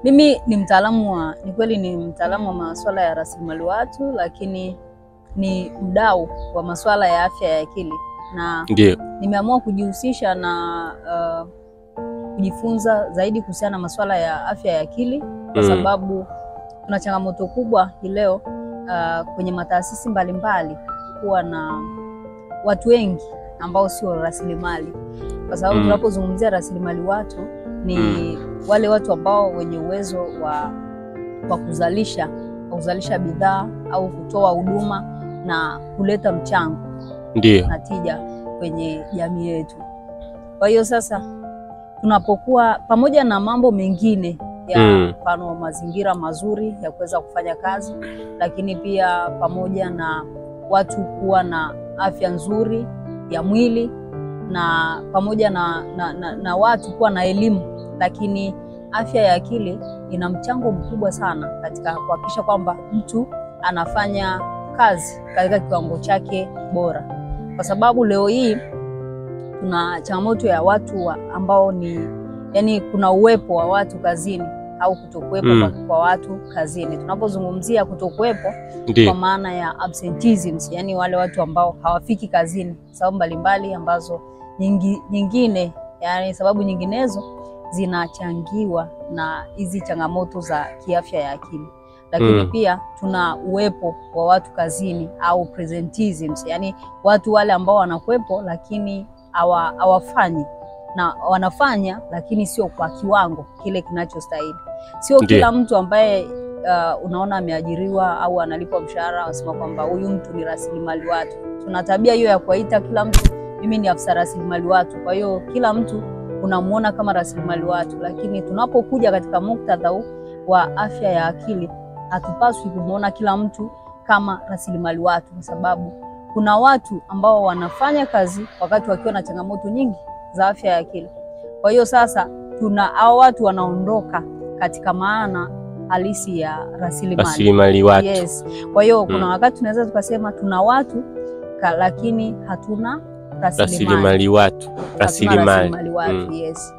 Mimi ni ni kweli ni mtaalamu wa masuala ya rasilimali watu, lakini ni mdau wa masuala ya afya ya akili, na nimeamua kujihusisha na kujifunza zaidi kuhusiana na masuala ya afya ya akili kwa sababu kuna changamoto kubwa leo kwenye mataasisi mbalimbali kuwa na watu wengi ambao sio rasilimali, kwa sababu tunapozungumzia rasilimali watu ni wale watu ambao wenye uwezo wa kuzalisha bidhaa au kutoa huduma na kuleta mchango na tija kwenye jamii yetu. Kwa hiyo sasa tunapokuwa pamoja na mambo mengine ya mfano mazingira mazuri ya kuweza kufanya kazi, lakini pia pamoja na watu kuwa na afya nzuri ya mwili, na pamoja na watu kuwa na elimu, lakini afya ya akili ina mchango mkubwa sana katika kuhakikisha kwamba mtu anafanya kazi katika kiwango chake bora. Kwa sababu leo hii tuna changamoto ya watu ambao yani kuna uwepo wa watu kazini au kutokuwepo kwa watu kazini. Tunapozungumzia kutokuwepo kwa maana ya absenteeism, yani wale watu ambao hawafiki kazini sababu mbalimbali ambazo nyingine, yani sababu nyinginezo zinachangiwa na hizi changamoto za kiafya ya akili. Lakini pia tuna uwepo wa watu kazini au presenteeism, yani watu wale ambao wanakuwepo lakini hawafanyi, na wanafanya lakini sio kwa kiwango kile kinachostahili. Sio kila mtu ambaye unaona ameajiriwa au analipwa mshahara wasema kwamba huyu mtu ni rasilimali watu. Tuna tabia hiyo ya kuita kila mtu mimi ni afisa rasilimali watu. Kwa hiyo kila mtu unamuona kama rasilimali watu, lakini tunapokuja katika muktadha wa afya ya akili hatupaswi kumuona kila mtu kama rasilimali watu, kwa sababu kuna watu ambao wanafanya kazi wakati wakiwa na changamoto nyingi za afya ya akili. Kwa hiyo sasa hao watu wanaondoka katika maana halisi ya rasilimali watu. Yes. Kwa hiyo kuna wakati tunaweza tukasema tuna watu lakini hatuna rasilimali watu. Rasilimali watu. Yes.